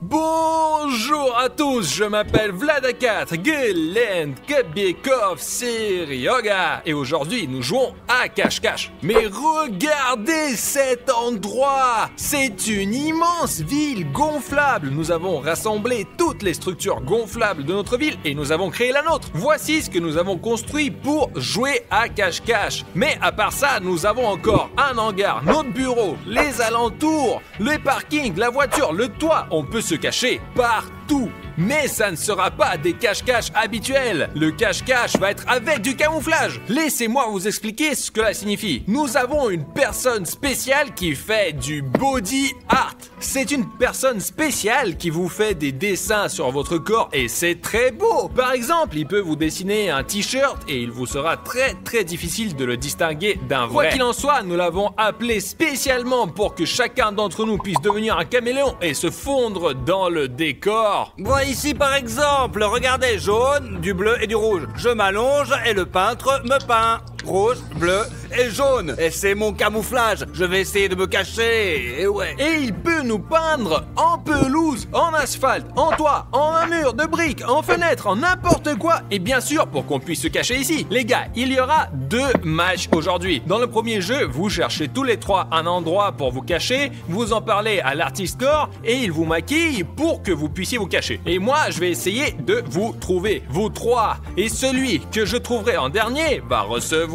Bonjour à tous, je m'appelle Vladakat Gelend Kabekov Serioga et aujourd'hui nous jouons à cache-cache. Mais regardez cet endroit! C'est une immense ville gonflable. Nous avons rassemblé toutes les structures gonflables de notre ville et nous avons créé la nôtre. Voici ce que nous avons construit pour jouer à cache-cache. Mais à part ça, nous avons encore un hangar, notre bureau, les alentours, les parkings, la voiture, le toit. On peut se cacher partout. Mais ça ne sera pas des cache-cache habituels. Le cache-cache va être avec du camouflage. Laissez-moi vous expliquer ce que cela signifie. Nous avons une personne spéciale qui fait du body art. C'est une personne spéciale qui vous fait des dessins sur votre corps et c'est très beau. Par exemple, il peut vous dessiner un t-shirt et il vous sera très difficile de le distinguer d'un vrai. Quoi qu'il en soit, nous l'avons appelé spécialement pour que chacun d'entre nous puisse devenir un caméléon et se fondre dans le décor. Moi ici par exemple, regardez, jaune, du bleu et du rouge. Je m'allonge et le peintre me peint. Rouge, bleu et jaune. Et c'est mon camouflage. Je vais essayer de me cacher. Et ouais. Et il peut nous peindre en pelouse, en asphalte, en toit, en un mur de briques, en fenêtre, en n'importe quoi. Et bien sûr, pour qu'on puisse se cacher ici. Les gars, il y aura 2 matchs aujourd'hui. Dans le premier jeu, vous cherchez tous les 3 un endroit pour vous cacher. Vous en parlez à l'artiste core et il vous maquille pour que vous puissiez vous cacher. Et moi, je vais essayer de vous trouver, vous 3. Et celui que je trouverai en dernier va recevoir 1000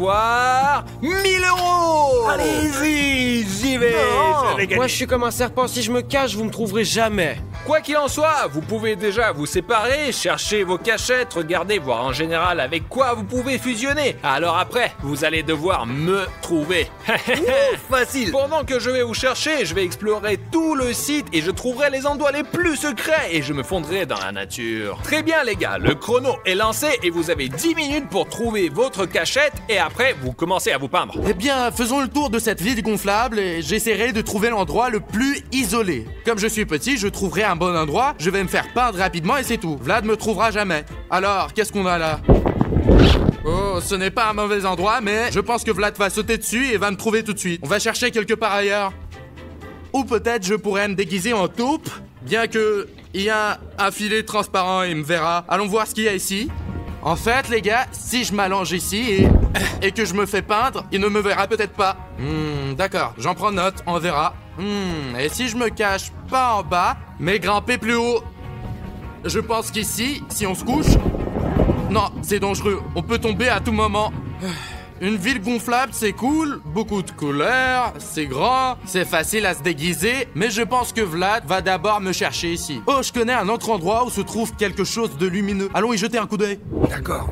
€. Allez-y, j'y vais. Moi je suis comme un serpent, si je me cache, vous me trouverez jamais. Quoi qu'il en soit, vous pouvez déjà vous séparer, chercher vos cachettes, regarder, voir en général avec quoi vous pouvez fusionner. Alors après, vous allez devoir me trouver. Facile. Pendant que je vais vous chercher, je vais explorer tout le site et je trouverai les endroits les plus secrets et je me fondrai dans la nature. Très bien les gars, le chrono est lancé et vous avez 10 minutes pour trouver votre cachette et après vous commencez à vous peindre. Eh bien, faisons le tour de cette ville gonflable et j'essaierai de trouver l'endroit le plus isolé. Comme je suis petit, je trouverai un bon endroit, je vais me faire peindre rapidement et c'est tout. Vlad me trouvera jamais. Alors, qu'est-ce qu'on a là? Oh, ce n'est pas un mauvais endroit, mais je pense que Vlad va sauter dessus et va me trouver tout de suite. On va chercher quelque part ailleurs. Ou peut-être je pourrais me déguiser en taupe, bien que il y a un filet transparent et il me verra. Allons voir ce qu'il y a ici. En fait, les gars, si je m'allonge ici et que je me fais peindre, il ne me verra peut-être pas. D'accord, j'en prends note, on verra. Et si je me cache pas en bas, mais grimper plus haut? Je pense qu'ici, si on se couche... Non, c'est dangereux, on peut tomber à tout moment. Une ville gonflable, c'est cool, beaucoup de couleurs, c'est grand, c'est facile à se déguiser, mais je pense que Vlad va d'abord me chercher ici. Oh, je connais un autre endroit où se trouve quelque chose de lumineux. Allons y jeter un coup d'œil. D'accord.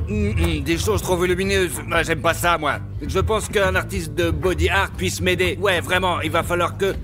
Des choses trop volumineuses. J'aime pas ça, moi. Je pense qu'un artiste de body art puisse m'aider. Ouais, vraiment, il va falloir que...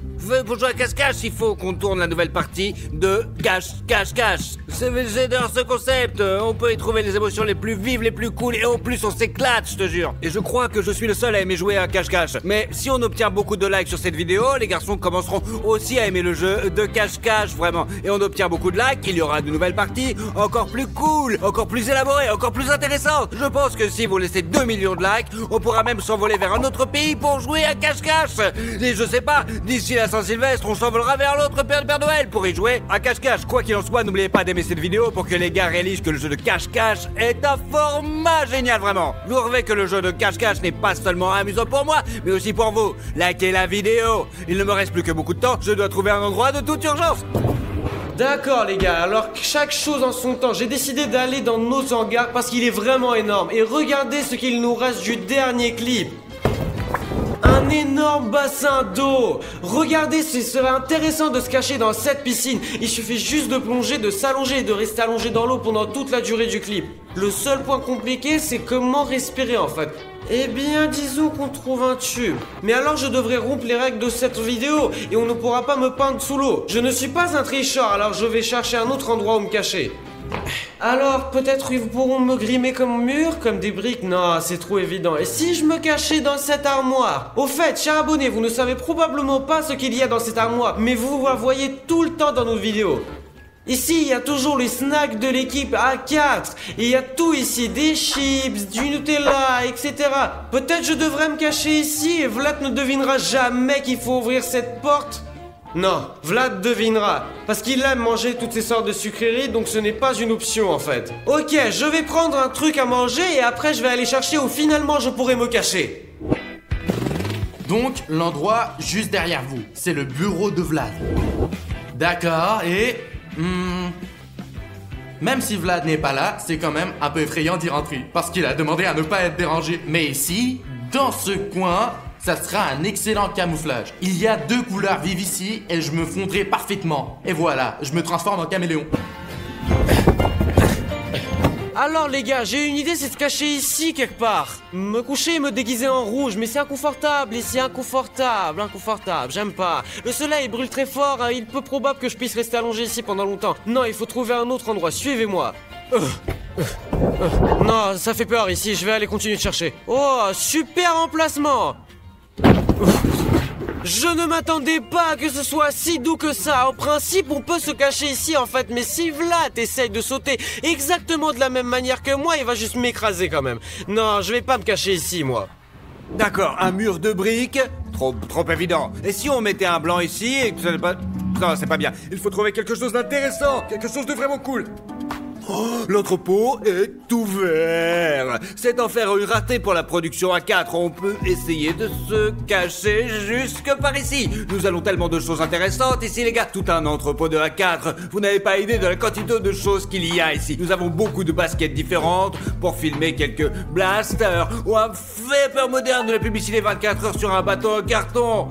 Pour jouer à cache-cache, il faut qu'on tourne la nouvelle partie de cache-cache-cache. J'adore ce concept. On peut y trouver les émotions les plus vives, les plus cool, et en plus on s'éclate, je te jure. Et je crois que je suis le seul à aimer jouer à cache-cache. Mais si on obtient beaucoup de likes sur cette vidéo, les garçons commenceront aussi à aimer le jeu de cache-cache, vraiment. Et on obtient beaucoup de likes, il y aura de nouvelles parties encore plus cool, encore plus élaborées, encore plus intéressantes. Je pense que si vous laissez 2 millions de likes, on pourra même s'envoler vers un autre pays pour jouer à cache-cache. Et je sais pas, d'ici la Saint-Sylvestre, on s'envolera vers l'autre Père Noël pour y jouer à cache-cache. Quoi qu'il en soit, n'oubliez pas d'aimer cette vidéo pour que les gars réalisent que le jeu de cache-cache est un format génial, vraiment. Je vous rêvais que le jeu de cache-cache n'est pas seulement amusant pour moi, mais aussi pour vous. Likez la vidéo. Il ne me reste plus que beaucoup de temps, je dois trouver un endroit de toute urgence. D'accord les gars, alors chaque chose en son temps. J'ai décidé d'aller dans nos hangars parce qu'il est vraiment énorme. Et regardez ce qu'il nous reste du dernier clip. Un énorme bassin d'eau. Regardez, ce serait intéressant de se cacher dans cette piscine. Il suffit juste de plonger, de s'allonger et de rester allongé dans l'eau pendant toute la durée du clip. Le seul point compliqué, c'est comment respirer en fait. Eh bien, disons qu'on trouve un tube. Mais alors je devrais rompre les règles de cette vidéo et on ne pourra pas me peindre sous l'eau. Je ne suis pas un tricheur, alors je vais chercher un autre endroit où me cacher. Alors, peut-être ils pourront me grimer comme mur, comme des briques. Non, c'est trop évident. Et si je me cachais dans cette armoire? Au fait, chers abonnés, vous ne savez probablement pas ce qu'il y a dans cette armoire, mais vous la voyez tout le temps dans nos vidéos. Ici, il y a toujours les snacks de l'équipe A4. Et il y a tout ici, des chips, du Nutella, etc. Peut-être je devrais me cacher ici et Vlad ne devinera jamais qu'il faut ouvrir cette porte. Non, Vlad devinera. Parce qu'il aime manger toutes ces sortes de sucreries, donc ce n'est pas une option en fait. Ok, je vais prendre un truc à manger et après je vais aller chercher où finalement je pourrai me cacher. Donc, l'endroit juste derrière vous, c'est le bureau de Vlad. D'accord, et... même si Vlad n'est pas là, c'est quand même un peu effrayant d'y rentrer. Parce qu'il a demandé à ne pas être dérangé. Mais ici, dans ce coin, ça sera un excellent camouflage. Il y a 2 couleurs vives ici et je me fondrai parfaitement. Et voilà, je me transforme en caméléon. Alors les gars, j'ai une idée, c'est de se cacher ici quelque part. Me coucher et me déguiser en rouge, mais c'est inconfortable ici, inconfortable, j'aime pas. Le soleil brûle très fort, hein, il peut probable que je puisse rester allongé ici pendant longtemps. Non, il faut trouver un autre endroit, suivez-moi. Non, ça fait peur ici, je vais aller continuer de chercher. Oh, super emplacement. Je ne m'attendais pas à que ce soit si doux que ça. En principe, on peut se cacher ici en fait, mais si Vlad essaye de sauter exactement de la même manière que moi, il va juste m'écraser quand même. Non, je vais pas me cacher ici, moi. D'accord, un mur de briques. Trop évident. Et si on mettait un blanc ici et que ça n'est pas... Non, c'est pas bien. Il faut trouver quelque chose d'intéressant, quelque chose de vraiment cool. Oh, l'entrepôt est ouvert. C'est en faire une ratée pour la production A4. On peut essayer de se cacher jusque par ici. Nous allons tellement de choses intéressantes ici, les gars. Tout un entrepôt de A4. Vous n'avez pas idée de la quantité de choses qu'il y a ici. Nous avons beaucoup de baskets différentes pour filmer quelques blasters ou un vapeur moderne de la publicité 24 heures sur un bateau en carton.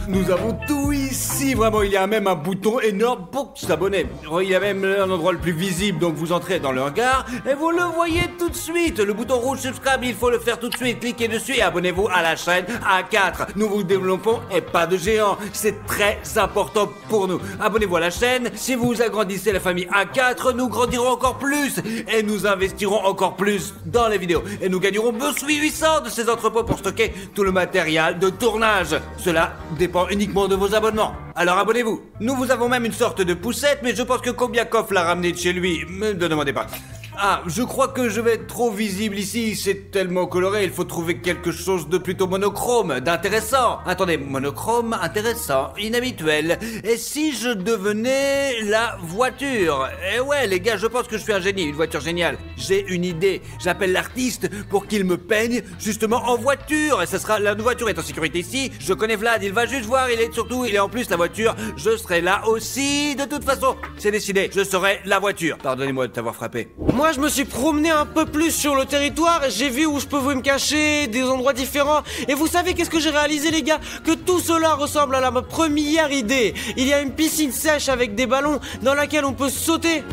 Nous avons tout ici. Vraiment, il y a même un bouton énorme pour s'abonner. Il y a même l'endroit le plus visible, donc vous entrez dans le hangar et vous le voyez tout de suite. Le bouton rouge subscribe, il faut le faire tout de suite. Cliquez dessus et abonnez-vous à la chaîne A4. Nous vous développons et pas de géant. C'est très important pour nous. Abonnez-vous à la chaîne. Si vous agrandissez la famille A4, nous grandirons encore plus et nous investirons encore plus dans les vidéos. Et nous gagnerons 800 de ces entrepôts pour stocker tout le matériel de tournage. Cela dépend uniquement de vos abonnements. Alors abonnez-vous. Nous vous avons même une sorte de poussette, mais je pense que Kobiakov l'a ramené de chez lui. Ne demandez pas. Ah, je crois que je vais être trop visible ici, c'est tellement coloré, il faut trouver quelque chose de plutôt monochrome, d'intéressant. Attendez, monochrome, intéressant, inhabituel. Et si je devenais la voiture? Eh ouais, les gars, je pense que je suis un génie, une voiture géniale. J'ai une idée, j'appelle l'artiste pour qu'il me peigne justement en voiture. Et ce sera, la voiture est en sécurité ici, je connais Vlad, il va juste voir, il est en plus la voiture, je serai là aussi. De toute façon, c'est décidé, je serai la voiture. Pardonnez-moi de t'avoir frappé. Moi, je me suis promené un peu plus sur le territoire et j'ai vu où je pouvais me cacher, des endroits différents. Et vous savez qu'est-ce que j'ai réalisé, les gars? Que tout cela ressemble à ma première idée. Il y a une piscine sèche avec des ballons dans laquelle on peut sauter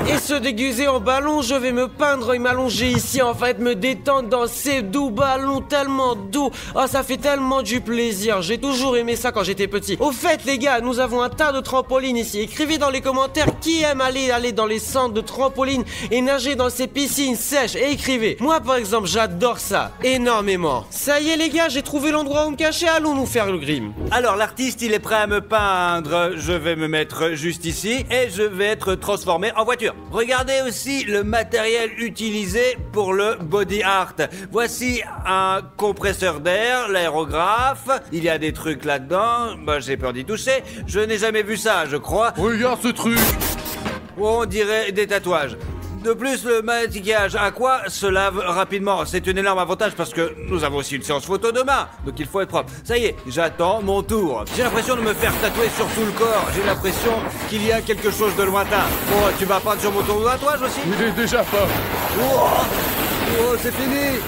et se déguiser en ballon. Je vais me peindre et m'allonger ici, en fait, me détendre dans ces doux ballons tellement doux. Oh, ça fait tellement du plaisir. J'ai toujours aimé ça quand j'étais petit. Au fait, les gars, nous avons un tas de trampolines ici. Écrivez dans les commentaires qui aime aller dans les centres de trampolines et nager dans ces piscines sèches. Et écrivez. Moi, par exemple, j'adore ça énormément. Ça y est, les gars, j'ai trouvé l'endroit où me cacher. Allons nous faire le grim. Alors, l'artiste, il est prêt à me peindre. Je vais me mettre juste ici et je vais être transformé en voiture. Regardez aussi le matériel utilisé pour le body art. Voici un compresseur d'air, l'aérographe. Il y a des trucs là-dedans. Bah, j'ai peur d'y toucher. Je n'ai jamais vu ça, je crois. Regarde ce truc. On dirait des tatouages. De plus, le maquillage aqua se lave rapidement. C'est un énorme avantage parce que nous avons aussi une séance photo demain. Donc il faut être propre. Ça y est, j'attends mon tour. J'ai l'impression de me faire tatouer sur tout le corps. J'ai l'impression qu'il y a quelque chose de lointain. Bon, tu vas peindre sur mon tour de tatouage aussi? Il est déjà pas. Oh, c'est fini.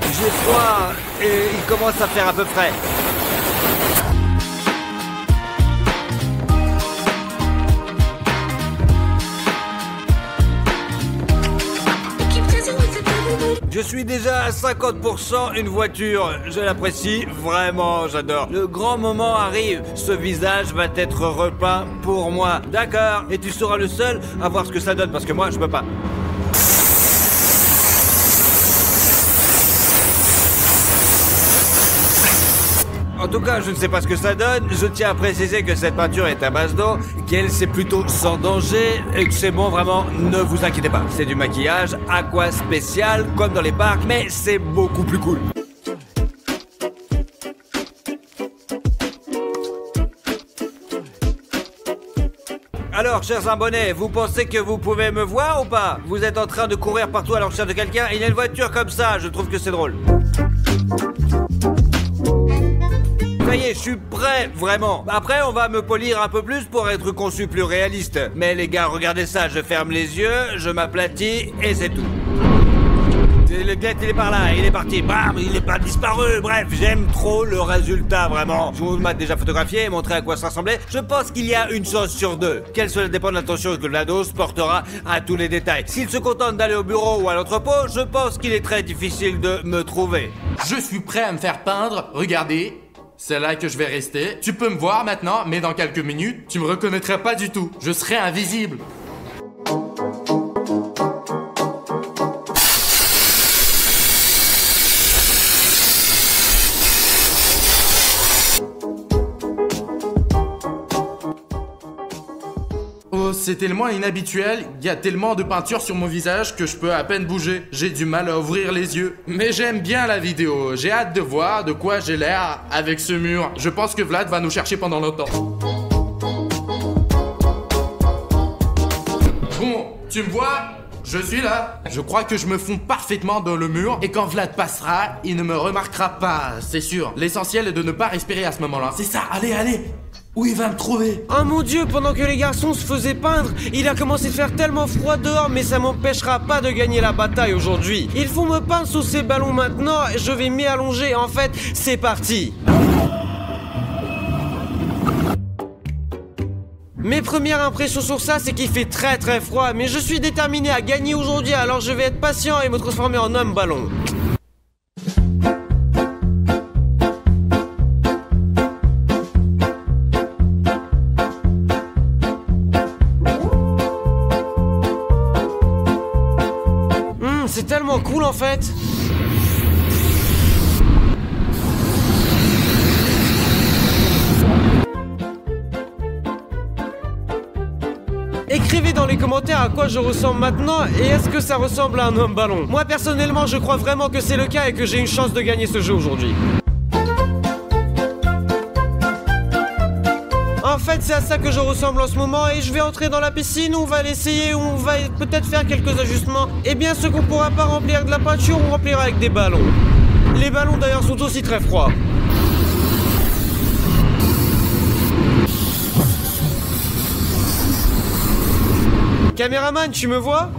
J'ai froid et il commence à faire à peu près. Je suis déjà à 50% une voiture. Je l'apprécie vraiment, j'adore. Le grand moment arrive. Ce visage va être repeint pour moi. D'accord. Et tu seras le seul à voir ce que ça donne parce que moi, je peux pas. En tout cas, je ne sais pas ce que ça donne. Je tiens à préciser que cette peinture est à base d'eau, qu'elle c'est plutôt sans danger et que c'est bon, vraiment, ne vous inquiétez pas. C'est du maquillage aqua spécial comme dans les parcs, mais c'est beaucoup plus cool. Alors, chers abonnés, vous pensez que vous pouvez me voir ou pas? Vous êtes en train de courir partout à la recherche de quelqu'un, il y a une voiture comme ça, je trouve que c'est drôle. Ça y est, je suis prêt, vraiment. Après, on va me polir un peu plus pour être conçu plus réaliste. Mais les gars, regardez ça, je ferme les yeux, je m'aplatis et c'est tout. Le gars, il est par là, il est parti, bam, il est pas disparu. Bref, j'aime trop le résultat, vraiment. Je vous m'ai déjà photographié et montré à quoi ça ressemblait. Je pense qu'il y a une chance sur deux. Qu'elle cela dépend de l'attention que GLaDOS portera à tous les détails. S'il se contente d'aller au bureau ou à l'entrepôt, je pense qu'il est très difficile de me trouver. Je suis prêt à me faire peindre, regardez. C'est là que je vais rester. Tu peux me voir maintenant, mais dans quelques minutes, tu me reconnaîtras pas du tout. Je serai invisible. Oh, c'est tellement inhabituel, il y a tellement de peinture sur mon visage que je peux à peine bouger. J'ai du mal à ouvrir les yeux. Mais j'aime bien la vidéo, j'ai hâte de voir de quoi j'ai l'air avec ce mur. Je pense que Vlad va nous chercher pendant longtemps. Bon, tu me vois? Je suis là. Je crois que je me fonds parfaitement dans le mur et quand Vlad passera, il ne me remarquera pas, c'est sûr. L'essentiel est de ne pas respirer à ce moment-là. C'est ça, allez, allez. Où il va me trouver? Oh mon dieu, pendant que les garçons se faisaient peindre, il a commencé à faire tellement froid dehors, mais ça m'empêchera pas de gagner la bataille aujourd'hui. Il faut me peindre sous ces ballons maintenant, et je vais m'y allonger. En fait, c'est parti. Mes premières impressions sur ça, c'est qu'il fait très très froid, mais je suis déterminé à gagner aujourd'hui, alors je vais être patient et me transformer en homme ballon. C'est tellement cool en fait. Écrivez dans les commentaires à quoi je ressemble maintenant et est-ce que ça ressemble à un homme ballon. Moi personnellement je crois vraiment que c'est le cas et que j'ai une chance de gagner ce jeu aujourd'hui. En fait c'est à ça que je ressemble en ce moment et je vais entrer dans la piscine, on va l'essayer, on va peut-être faire quelques ajustements. Et bien ce qu'on pourra pas remplir avec de la peinture, on remplira avec des ballons. Les ballons d'ailleurs sont aussi très froids. Caméraman, tu me vois?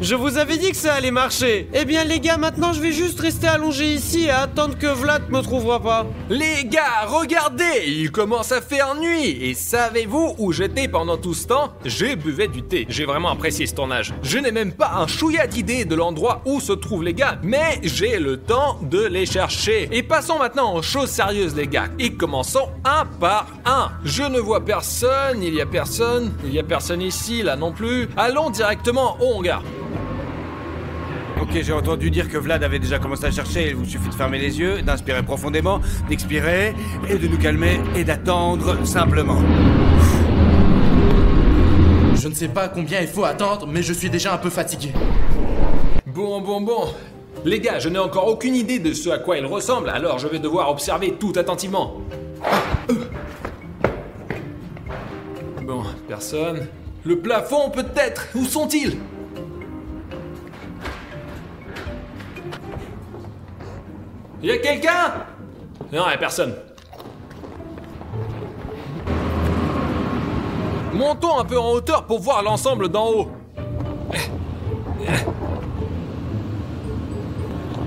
Je vous avais dit que ça allait marcher. Eh bien les gars, maintenant je vais juste rester allongé ici et attendre que Vlad me trouvera pas. Les gars, regardez, il commence à faire nuit. Et savez-vous où j'étais pendant tout ce temps? J'ai buvé du thé. J'ai vraiment apprécié ce tournage. Je n'ai même pas un chouïa d'idée de l'endroit où se trouvent les gars, mais j'ai le temps de les chercher. Et passons maintenant aux choses sérieuses les gars. Et commençons un par un. Je ne vois personne, il y a personne ici, là non plus. Allons directement au hangar. Ok, j'ai entendu dire que Vlad avait déjà commencé à chercher. Il vous suffit de fermer les yeux, d'inspirer profondément, d'expirer, et de nous calmer, et d'attendre simplement. Je ne sais pas combien il faut attendre, mais je suis déjà un peu fatigué. Bon. Les gars, je n'ai encore aucune idée de ce à quoi il ressemble, alors je vais devoir observer tout attentivement. Bon, personne. Le plafond peut-être. Où sont-ils? Il y a quelqu'un? Non, il n'y a personne. Montons un peu en hauteur pour voir l'ensemble d'en haut.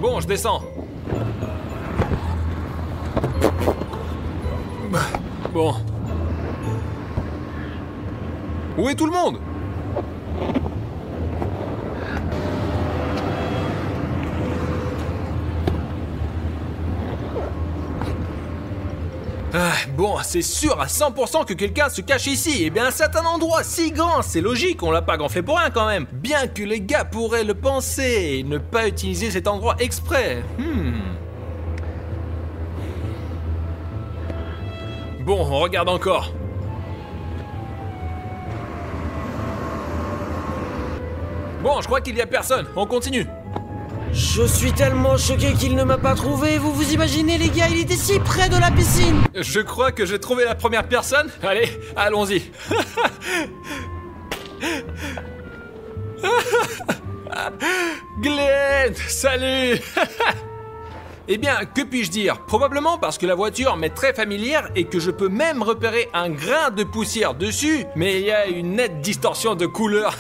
Bon, je descends. Bon. Où est tout le monde? Bon, c'est sûr à 100% que quelqu'un se cache ici. Et bien, c'est un endroit si grand, c'est logique, on l'a pas gonflé pour rien quand même. Bien que les gars pourraient le penser et ne pas utiliser cet endroit exprès. Bon, on regarde encore. Bon, je crois qu'il y a personne, on continue. Je suis tellement choqué qu'il ne m'a pas trouvé. Vous vous imaginez, les gars, il était si près de la piscine. Je crois que j'ai trouvé la première personne. Allez, allons-y. Glenn, salut. Eh bien, que puis-je dire? Probablement parce que la voiture m'est très familière et que je peux même repérer un grain de poussière dessus, mais il y a une nette distorsion de couleur.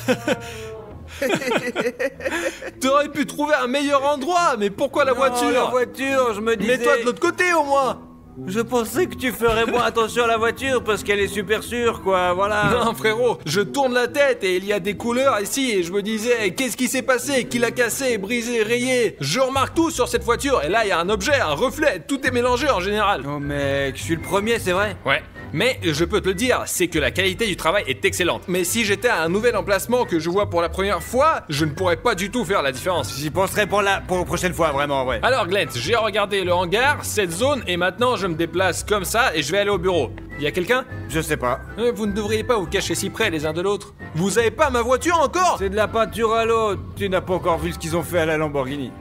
T'aurais pu trouver un meilleur endroit, mais pourquoi la voiture? La voiture, je me disais... Mets-toi de l'autre côté au moins. Je pensais que tu ferais moins attention à la voiture parce qu'elle est super sûre, quoi, voilà. Non frérot, je tourne la tête et il y a des couleurs ici et je me disais qu'est-ce qui s'est passé, qui l'a cassé, brisé, rayé. Je remarque tout sur cette voiture et là il y a un objet, un reflet, tout est mélangé en général. Oh mec, je suis le premier, c'est vrai? Ouais. Mais je peux te le dire, c'est que la qualité du travail est excellente. Mais si j'étais à un nouvel emplacement que je vois pour la première fois, je ne pourrais pas du tout faire la différence. J'y penserai pour la prochaine fois, vraiment, ouais. Alors Glenn, j'ai regardé le hangar, cette zone, et maintenant je me déplace comme ça et je vais aller au bureau. Y a quelqu'un? Je sais pas. Vous ne devriez pas vous cacher si près les uns de l'autre. Vous avez pas ma voiture encore? C'est de la peinture à l'eau. Tu n'as pas encore vu ce qu'ils ont fait à la Lamborghini.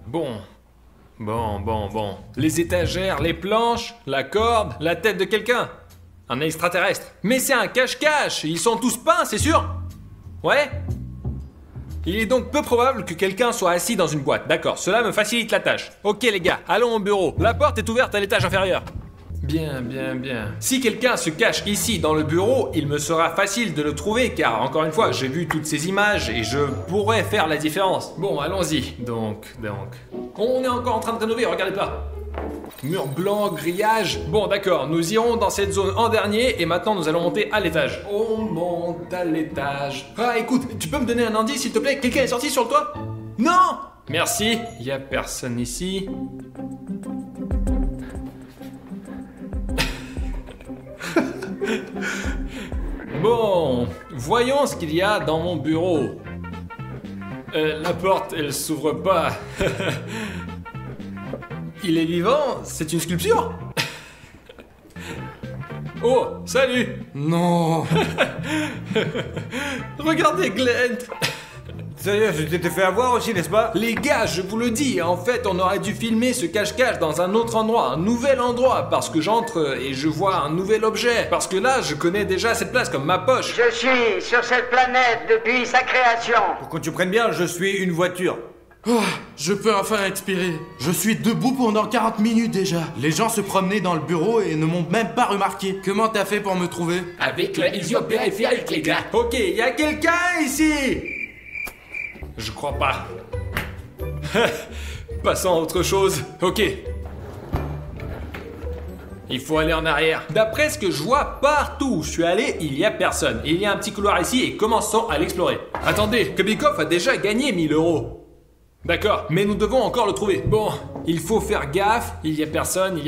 Bon. Les étagères, les planches, la corde, la tête de quelqu'un. Un extraterrestre. Mais c'est un cache-cache. Ils sont tous peints, c'est sûr? Ouais? Il est donc peu probable que quelqu'un soit assis dans une boîte. D'accord, cela me facilite la tâche. Ok les gars, allons au bureau. La porte est ouverte à l'étage inférieur. Bien. Si quelqu'un se cache ici dans le bureau, il me sera facile de le trouver car, encore une fois, j'ai vu toutes ces images et je pourrais faire la différence. Bon, allons-y. Donc. On est encore en train de rénover, regardez pas. Mur blanc, grillage. Bon, d'accord, nous irons dans cette zone en dernier et maintenant nous allons monter à l'étage. On monte à l'étage. Ah, écoute, tu peux me donner un indice s'il te plaît? Quelqu'un est sorti sur le toit? Non! Merci, y a personne ici. Bon, voyons ce qu'il y a dans mon bureau. La porte, elle s'ouvre pas. Il est vivant? C'est une sculpture? Oh, salut! Non. Regardez Glenn! Sérieux, je t'étais fait avoir aussi, n'est-ce pas? Les gars, je vous le dis, en fait, on aurait dû filmer ce cache-cache dans un autre endroit, un nouvel endroit, parce que j'entre et je vois un nouvel objet. Parce que là, je connais déjà cette place comme ma poche. Je suis sur cette planète depuis sa création. Pour que tu prennes bien, je suis une voiture. Oh, je peux enfin expirer. Je suis debout pendant 40 minutes déjà. Les gens se promenaient dans le bureau et ne m'ont même pas remarqué. Comment t'as fait pour me trouver? Avec la vision périphérique, les gars. Ok, y a quelqu'un ici? Je crois pas. Passons à autre chose. Ok. Il faut aller en arrière. D'après ce que je vois, partout où je suis allé, il y a personne. Il y a un petit couloir ici et commençons à l'explorer. Attendez, Kubikov a déjà gagné 1000 €. D'accord, mais nous devons encore le trouver. Bon, il faut faire gaffe. Il y a personne.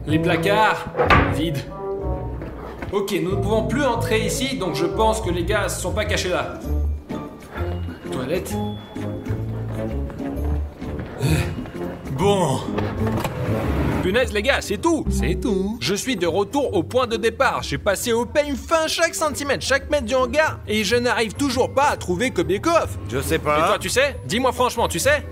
Les placards, vides. Ok, nous ne pouvons plus entrer ici, donc je pense que les gars ne se sont pas cachés là. Toilette. Bon. Punaise les gars, c'est tout. Je suis de retour au point de départ. J'ai passé au peigne fin chaque centimètre, chaque mètre du hangar, et je n'arrive toujours pas à trouver Kubikov. Je sais Et toi, pas. tu sais? Dis-moi franchement, tu sais?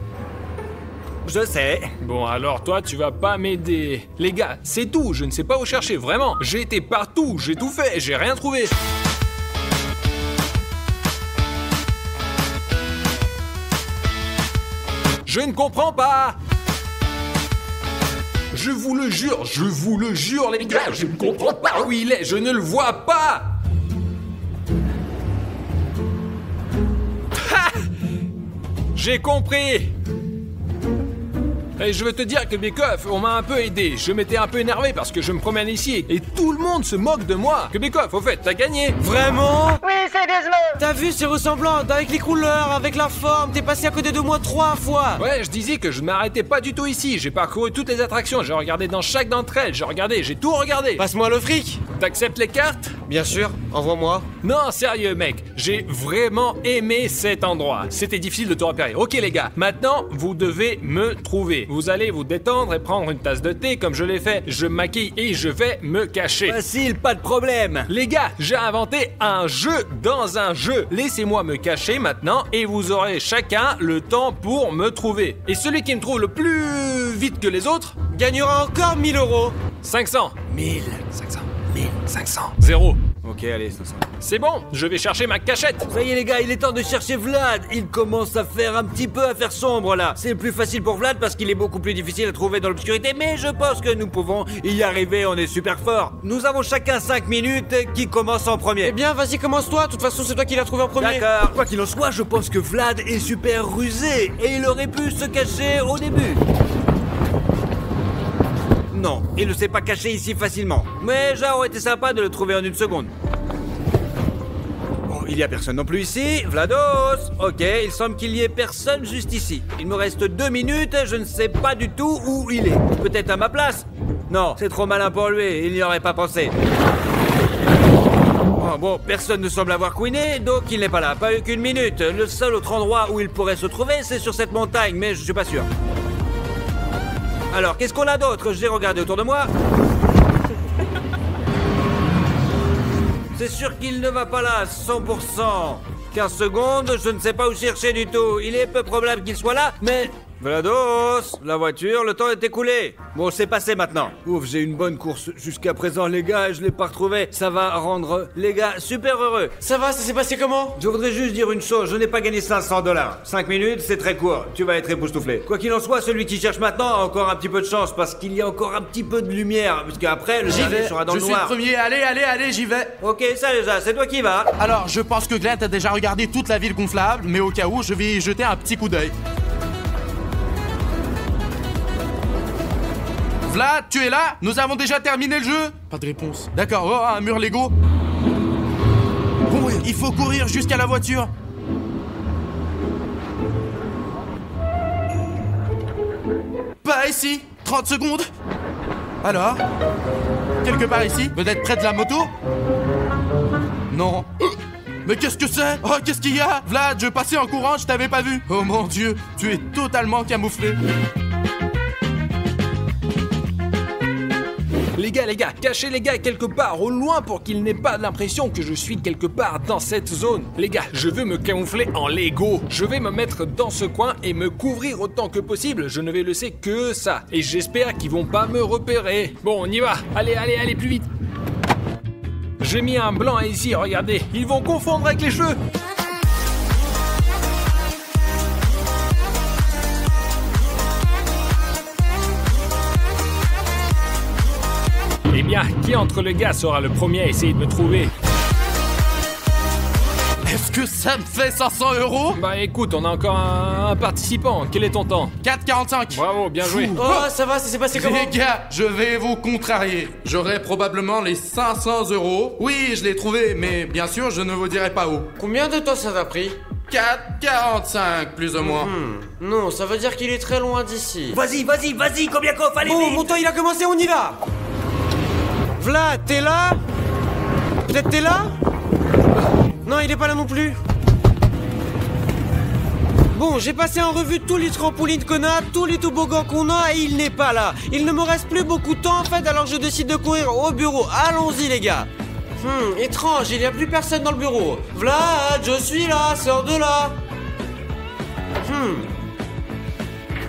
Je sais. Bon, alors toi, tu vas pas m'aider. Les gars, c'est tout, je ne sais pas où chercher, vraiment. J'ai été partout, j'ai tout fait, j'ai rien trouvé. Je ne comprends pas. Je vous le jure, les gars, je ne comprends pas où il est, je ne le vois pas. Ha! J'ai compris. Et je veux te dire que Kubikov, on m'a un peu aidé. Je m'étais un peu énervé parce que je me promène ici et tout le monde se moque de moi. Kubikov, au fait, t'as gagné. Vraiment? Oui, c'est Desmond. T'as vu, c'est ressemblant, avec les couleurs, avec la forme, t'es passé à côté de moi 3 fois. Ouais, je disais que je ne m'arrêtais pas du tout ici. J'ai parcouru toutes les attractions, j'ai regardé dans chaque d'entre elles, j'ai tout regardé. Passe-moi le fric. T'acceptes les cartes? Bien sûr, envoie-moi. Non, sérieux mec, j'ai vraiment aimé cet endroit. C'était difficile de te repérer. Ok les gars, maintenant vous devez me trouver. Vous allez vous détendre et prendre une tasse de thé comme je l'ai fait. Je me maquille et je vais me cacher. Facile, pas de problème. Les gars, j'ai inventé un jeu dans un jeu. Laissez-moi me cacher maintenant et vous aurez chacun le temps pour me trouver. Et celui qui me trouve le plus vite que les autres, Gagnera encore 1000 euros. 500. 1000, 500, 1500. 0. Ok, allez, 500. C'est bon, je vais chercher ma cachette. Ça y est les gars, il est temps de chercher Vlad. Il commence à faire un petit peu à faire sombre là. C'est plus facile pour Vlad parce qu'il est beaucoup plus difficile à trouver dans l'obscurité, mais je pense que nous pouvons y arriver, on est super fort. Nous avons chacun 5 minutes. Qui commence en premier? Eh bien, vas-y, commence-toi. De toute façon, c'est toi qui l'as trouvé en premier. D'accord. Quoi qu'il en soit, je pense que Vlad est super rusé et il aurait pu se cacher au début. Non, il ne s'est pas caché ici facilement. Mais ça aurait été sympa de le trouver en une seconde. Bon, il y a personne non plus ici. Vlados! Ok, il semble qu'il y ait personne juste ici. Il me reste 2 minutes, je ne sais pas du tout où il est. Peut-être à ma place? Non, c'est trop malin pour lui, il n'y aurait pas pensé. Bon, personne ne semble avoir couiné, donc il n'est pas là. Pas eu qu'une minute. Le seul autre endroit où il pourrait se trouver, c'est sur cette montagne, mais je suis pas sûr. Alors, qu'est-ce qu'on a d'autre? J'ai regardé autour de moi. C'est sûr qu'il ne va pas là, 100%. 15 secondes, je ne sais pas où chercher du tout. Il est peu probable qu'il soit là, mais... Vlados, la voiture, le temps est écoulé. Bon, c'est passé maintenant. Ouf, j'ai une bonne course jusqu'à présent, les gars, et je l'ai pas retrouvé. Ça va rendre les gars super heureux. Ça va, ça s'est passé comment? Je voudrais juste dire une chose, je n'ai pas gagné 500 $. 5 minutes, c'est très court. Tu vas être époustouflé. Quoi qu'il en soit, celui qui cherche maintenant a encore un petit peu de chance, parce qu'il y a encore un petit peu de lumière, puisque après, le dernier sera dans Je le suis le noir. premier, allez, j'y vais. Ok, ça déjà, c'est toi qui vas. Alors, je pense que Glenn a déjà regardé toute la ville gonflable, mais au cas où, je vais y jeter un petit coup d'œil. Vlad, tu es là? Nous avons déjà terminé le jeu? Pas de réponse. D'accord, oh, un mur Lego. Bon, il faut courir jusqu'à la voiture. Pas ici. 30 secondes. Alors? Quelque part ici? Peut-être près de la moto? Non. Mais qu'est-ce que c'est? Oh, qu'est-ce qu'il y a? Vlad, je passais en courant, je t'avais pas vu. Oh mon Dieu, tu es totalement camouflé. Les gars, cachez les gars quelque part au loin pour qu'il n'ait pas l'impression que je suis quelque part dans cette zone. Les gars, je veux me camoufler en Lego. Je vais me mettre dans ce coin et me couvrir autant que possible. Je ne vais laisser que ça. Et j'espère qu'ils vont pas me repérer. Bon, on y va. Allez, plus vite. J'ai mis un blanc ici, regardez. Ils vont confondre avec les cheveux. Eh bien, qui entre les gars sera le premier à essayer de me trouver? Est-ce que ça me fait 500 €? Bah écoute, on a encore un participant. Quel est ton temps? 4,45. Bravo, bien joué. Oh, ça va, ça s'est passé comment? Les gars, je vais vous contrarier. J'aurai probablement les 500 €. Oui, je l'ai trouvé, mais bien sûr, je ne vous dirai pas où. Combien de temps ça t'a pris? 4,45 plus ou moins. Non, ça veut dire qu'il est très loin d'ici. Vas-y, combien qu'on fallait Bon, vite. mon temps il a commencé, on y va. Vlad, t'es là? Peut-être t'es là? Non, il est pas là non plus. Bon, j'ai passé en revue tous les trampolines qu'on a, tous les toboggans qu'on a, et il n'est pas là. Il ne me reste plus beaucoup de temps en fait, alors je décide de courir au bureau. Allons-y les gars. Étrange, il n'y a plus personne dans le bureau. Vlad, je suis là, sors de là.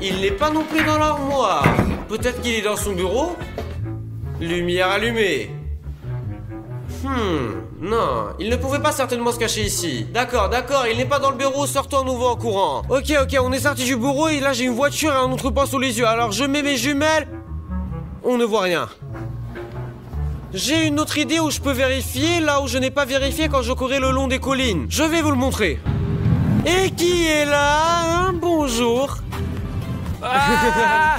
Il n'est pas non plus dans l'armoire. Peut-être qu'il est dans son bureau? Lumière allumée. Non, il ne pouvait pas certainement se cacher ici. D'accord, il n'est pas dans le bureau, sortons à nouveau en courant. Ok, on est sorti du bureau et là j'ai une voiture et un autre pan sous les yeux. Alors je mets mes jumelles. On ne voit rien. J'ai une autre idée où je peux vérifier là où je n'ai pas vérifié quand je courais le long des collines. Je vais vous le montrer. Et qui est là? Bonjour. Ah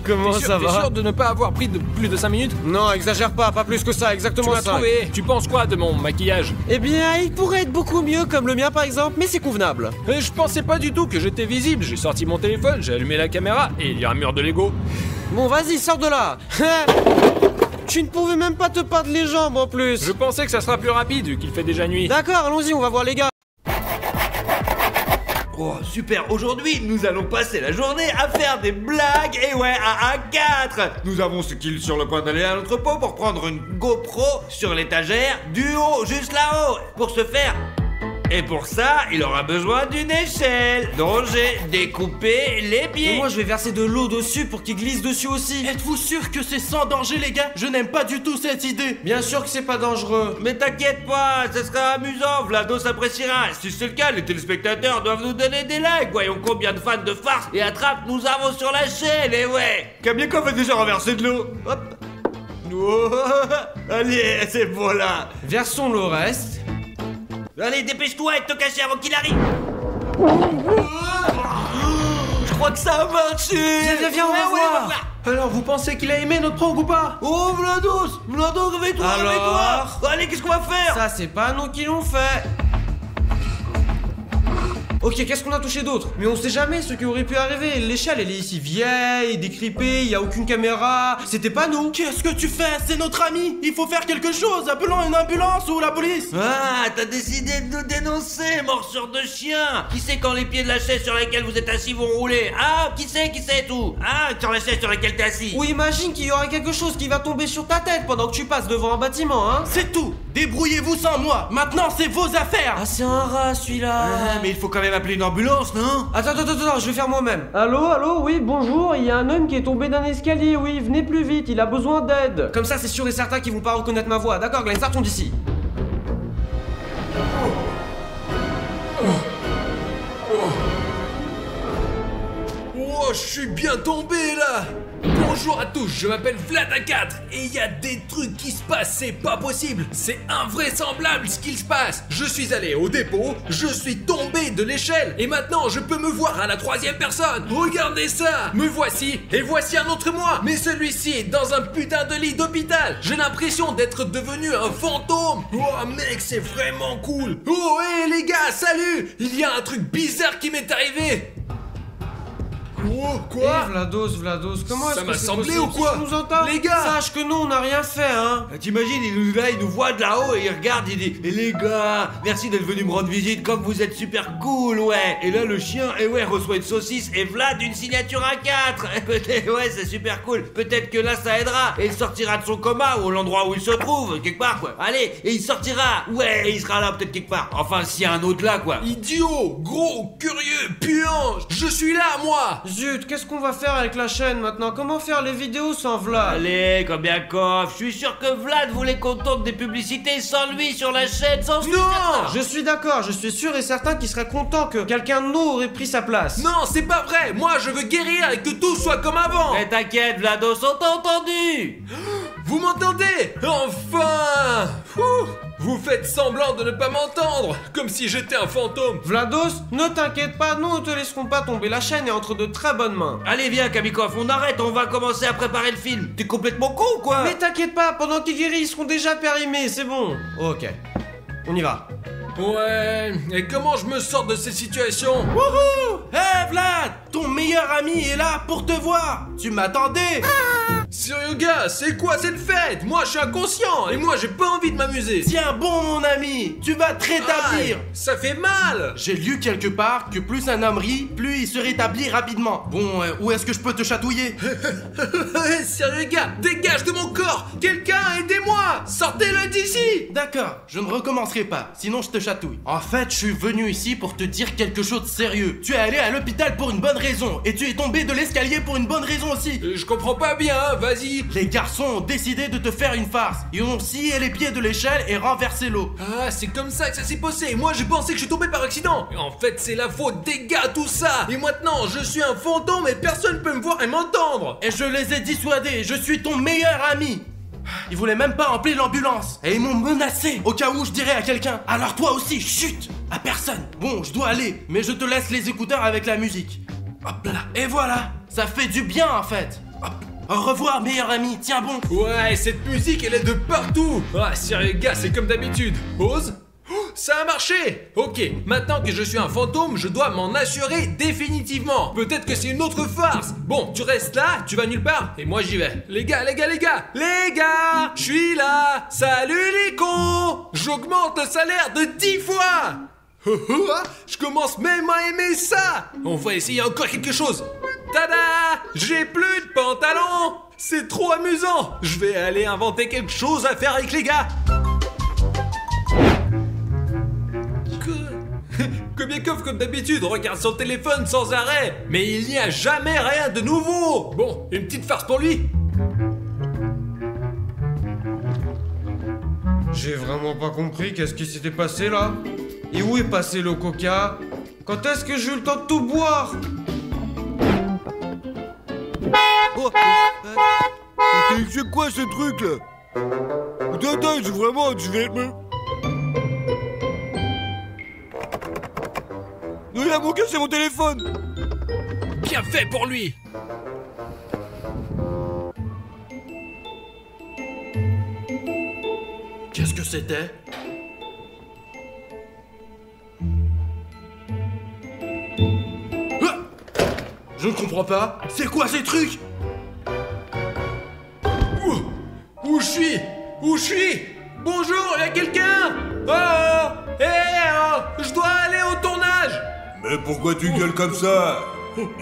Comment ça T'es va? sûr de ne pas avoir pris plus de 5 minutes? Non, exagère pas plus que ça, Tu exactement m'as ça. trouvé. Tu penses quoi de mon maquillage? Eh bien, il pourrait être beaucoup mieux comme le mien par exemple, mais c'est convenable. Je pensais pas du tout que j'étais visible. J'ai sorti mon téléphone, j'ai allumé la caméra et il y a un mur de Lego. Bon, vas-y, sors de là. Tu ne pouvais même pas te perdre les jambes en plus. Je pensais que ça sera plus rapide vu qu'il fait déjà nuit. D'accord, allons-y, on va voir les gars. Oh, super. Aujourd'hui, nous allons passer la journée à faire des blagues. Et ouais, à A4. Nous avons ce qu'il sur le point d'aller à l'entrepôt pour prendre une GoPro sur l'étagère du haut, juste là-haut. Pour ce faire... Et pour ça, il aura besoin d'une échelle dont j'ai découpé les pieds. Et moi je vais verser de l'eau dessus pour qu'il glisse dessus aussi. Êtes-vous sûr que c'est sans danger, les gars? Je n'aime pas du tout cette idée. Bien sûr que c'est pas dangereux. Mais t'inquiète pas, ça sera amusant, Vlados appréciera. Si c'est le cas, les téléspectateurs doivent nous donner des likes. Voyons combien de fans de farce et attrape nous avons sur la chaîne, et ouais. Kamiko fait déjà renverser de l'eau. Hop. Oh, allez, c'est bon là. Versons le reste. Allez, dépêche-toi et te cacher avant qu'il arrive. Je crois que ça a marché. Viens, on va voir. Alors, vous pensez qu'il a aimé notre prank ou pas? Oh, Vlados, réveille-toi, Alors réveille-toi. Allez, qu'est-ce qu'on va faire? Ça c'est pas nous qui l'ont fait. Ok, qu'est-ce qu'on a touché d'autre? Mais on sait jamais ce qui aurait pu arriver. L'échelle, elle est ici vieille, décripée, y a aucune caméra. C'était pas nous. Qu'est-ce que tu fais? C'est notre ami. Il faut faire quelque chose. Appelons une ambulance ou la police. Ah, t'as décidé de nous dénoncer, morsure de chien. Qui sait quand les pieds de la chaise sur laquelle vous êtes assis vont rouler? Ah, qui sait tout? Ah, sur la chaise sur laquelle t'es assis. Ou imagine qu'il y aura quelque chose qui va tomber sur ta tête pendant que tu passes devant un bâtiment, hein. C'est tout. Débrouillez-vous sans moi. Maintenant, c'est vos affaires. Ah, c'est un rat celui-là. Mais il faut quand même appeler une ambulance, non? Attends, je vais faire moi-même. Allô, oui, bonjour, il y a un homme qui est tombé d'un escalier, oui, venez plus vite, il a besoin d'aide. Comme ça, c'est sûr et certain qu'ils vont pas reconnaître ma voix. D'accord, Glenn, sortons d'ici. Oh, je suis bien tombé là. Bonjour à tous, je m'appelle Vlad4 et il y a des trucs qui se passent, c'est pas possible. C'est invraisemblable ce qu'il se passe. Je suis allé au dépôt, je suis tombé de l'échelle et maintenant je peux me voir à la 3e personne. Regardez ça, me voici et voici un autre moi. Mais celui-ci est dans un putain de lit d'hôpital. J'ai l'impression d'être devenu un fantôme. Oh mec, c'est vraiment cool. Oh hé les gars, salut. Il y a un truc bizarre qui m'est arrivé. Oh, quoi? Vlados, comment est-ce Ça que m'a c'est semblé possible? ou quoi? Tu nous entends? Les gars! Sache que nous, on n'a rien fait, hein. T'imagines, il nous voit de là-haut et il regarde, il dit: eh les gars, merci d'être venus me rendre visite, comme vous êtes super cool, ouais. Et là, le chien, reçoit une saucisse et Vlad une signature A4. Ouais, c'est super cool. Peut-être que là, ça aidera. Et il sortira de son coma ou l'endroit où il se trouve, quelque part, quoi. Allez, et il sortira. Ouais, et il sera là, peut-être quelque part. Enfin, s'il y a un autre là, quoi. Idiot, gros, curieux, puant. Je suis là, moi. Zut, qu'est-ce qu'on va faire avec la chaîne maintenant? Comment faire les vidéos sans Vlad? Allez, combien coffre. Je suis sûr que Vlad voulait qu'on tourne des publicités sans lui sur la chaîne, sans lui. Non! Je suis d'accord, je suis sûr et certain qu'il serait content que quelqu'un de nous aurait pris sa place. Non, c'est pas vrai. Moi, je veux guérir et que tout soit comme avant. Mais t'inquiète, Vlados, on t'a entendu. Vous m'entendez? Enfin! Ouh. Vous faites semblant de ne pas m'entendre, comme si j'étais un fantôme. Vlados, ne t'inquiète pas, nous ne te laisserons pas tomber. La chaîne est entre de très bonnes mains. Allez, viens, Kamikov, on arrête, on va commencer à préparer le film. T'es complètement con ou quoi? Mais t'inquiète pas, pendant qu'ils guérissent, ils seront déjà périmés, c'est bon. Ok, on y va. Ouais, et comment je me sors de ces situations? Wouhou! Hé Vlad! Ton meilleur ami est là pour te voir! Tu m'attendais? Sérieux gars, c'est quoi cette fête? Moi je suis inconscient et moi j'ai pas envie de m'amuser. Tiens bon mon ami, tu vas te rétablir! Aïe, ça fait mal. J'ai lu quelque part que plus un homme rit, plus il se rétablit rapidement. Bon, où est-ce que je peux te chatouiller? Sérieux gars, dégage de mon corps. Quelqu'un aidez-moi. Sortez-le d'ici. D'accord, je ne recommencerai pas, sinon je te chatouille. En fait, je suis venu ici pour te dire quelque chose de sérieux. Tu es allé à l'hôpital pour une bonne raison, et tu es tombé de l'escalier pour une bonne raison aussi. Je comprends pas bien, hein, vas-y. Les garçons ont décidé de te faire une farce. Ils ont scié les pieds de l'échelle et renversé l'eau. Ah, c'est comme ça que ça s'est passé. Moi j'ai pensé que je suis tombé par accident. Et en fait, c'est la faute des gars, tout ça. Et maintenant, je suis un fantôme et personne peut me voir et m'entendre. Et je les ai dissuadés, je suis ton meilleur ami. Ils voulaient même pas appeler l'ambulance. Et ils m'ont menacé, au cas où je dirais à quelqu'un. Alors toi aussi, chut, à personne. Bon, je dois aller, mais je te laisse les écouteurs avec la musique. Hop là, et voilà, ça fait du bien en fait. Hop. Au revoir, meilleur ami, tiens bon. Ouais, cette musique, elle est de partout. Ah, sérieux gars, c'est comme d'habitude. Pause. Oh, Ça a marché! Ok, maintenant que je suis un fantôme, je dois m'en assurer définitivement. Peut-être que c'est une autre farce. Bon, tu restes là, tu vas nulle part, et moi j'y vais. Les gars, je suis là! Salut les cons! J'augmente le salaire de 10 fois! Je commence même à aimer ça! On va essayer encore quelque chose. Tada! J'ai plus de pantalon! C'est trop amusant! Je vais aller inventer quelque chose à faire avec les gars! Kobiakov, comme d'habitude, regarde son téléphone sans arrêt, mais il n'y a jamais rien de nouveau. Bon, une petite farce pour lui. J'ai vraiment pas compris qu'est-ce qui s'était passé là. Et où est passé le coca? Quand est-ce que j'ai eu le temps de tout boire? Oh, c'est quoi ce truc là? Attends, je vais me... Non, il a mon c'est mon téléphone. Bien fait pour lui. Qu'est-ce que c'était? Ah! Je ne comprends pas. C'est quoi ces trucs? Où je suis? Bonjour, y a quelqu'un? Oh! Je dois aller au tournage. Mais pourquoi tu gueules comme ça?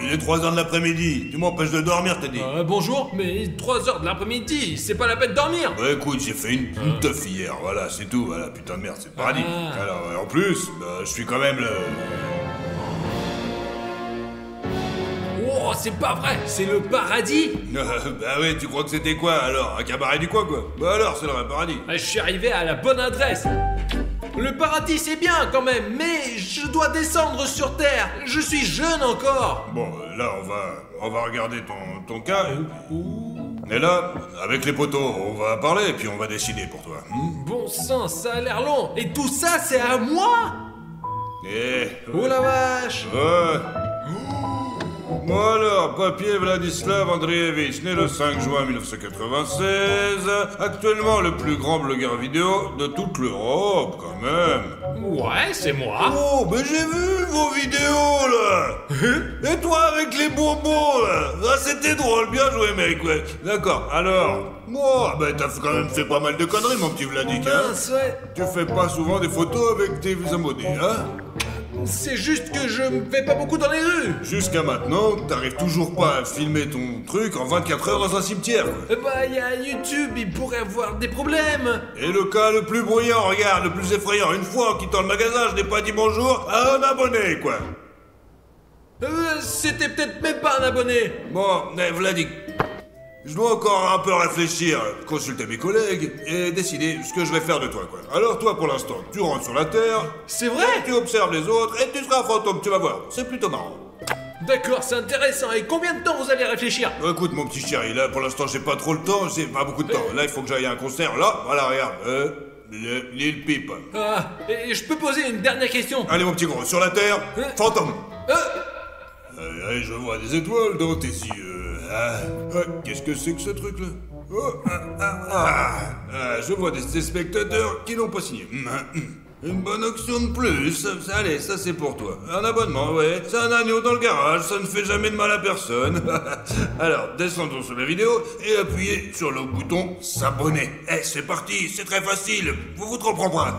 Il est 3h de l'après-midi. Tu m'empêches de dormir, t'as dit. Bonjour, mais 3h de l'après-midi, c'est pas la peine de dormir. Ouais, écoute, j'ai fait une teuf hier, voilà, c'est tout, voilà, putain de merde, c'est le paradis. Alors, en plus, je suis quand même le... Oh, c'est pas vrai, c'est le paradis. Bah ouais, tu crois que c'était quoi, alors? Un cabaret du coin, quoi? Bah alors, c'est le vrai paradis. Je suis arrivé à la bonne adresse. Le paradis, c'est bien quand même, mais je dois descendre sur Terre. Je suis jeune encore. Bon, là, on va regarder ton cas. Et là, avec les poteaux, on va parler, et puis on va décider pour toi. Bon sang, ça a l'air long. Et tout ça, c'est à moi? Oh la vache. Ouais. Bon alors, Papier Vladislav Andreevitch, né le 5 juin 1996, actuellement le plus grand blogueur vidéo de toute l'Europe, quand même. Ouais, c'est moi. Oh, mais j'ai vu vos vidéos, là. Et toi, avec les bonbons, là. Ah, c'était drôle, bien joué, mec, ouais. D'accord, alors... Bon, ben t'as quand même fait pas mal de conneries, mon petit Vladik, hein. Ouais. Tu fais pas souvent des photos avec tes abonnés, hein. C'est juste que je me fais pas beaucoup dans les rues. Jusqu'à maintenant, t'arrives toujours pas à filmer ton truc en 24 heures dans un cimetière, quoi. Bah, y a YouTube, il pourrait avoir des problèmes. Et le cas le plus bruyant, regarde, le plus effrayant, une fois en quittant le magasin, je n'ai pas dit bonjour à un abonné, quoi. C'était peut-être même pas un abonné. Bon, Vladik, je dois encore un peu réfléchir, consulter mes collègues et décider ce que je vais faire de toi, quoi. Alors toi, pour l'instant, tu rentres sur la Terre. C'est vrai? Tu observes les autres et tu seras un fantôme, tu vas voir. C'est plutôt marrant. D'accord, c'est intéressant. Et combien de temps vous allez réfléchir? Écoute, mon petit chéri, là, pour l'instant, j'ai pas trop le temps, j'ai pas beaucoup de temps. Là, il faut que j'aille à un concert. Là, voilà, regarde. Lil Peep. Ah, et je peux poser une dernière question? Allez, mon petit gros, sur la Terre, fantôme. Je vois des étoiles dans tes yeux. Qu'est-ce que c'est que ce truc-là? Je vois des spectateurs qui n'ont pas signé. Une bonne action de plus. Allez, ça c'est pour toi. Un abonnement, ouais. C'est un agneau dans le garage, ça ne fait jamais de mal à personne. Alors, descendons sur la vidéo et appuyez sur le bouton s'abonner. C'est parti, c'est très facile. Vous trompez pas.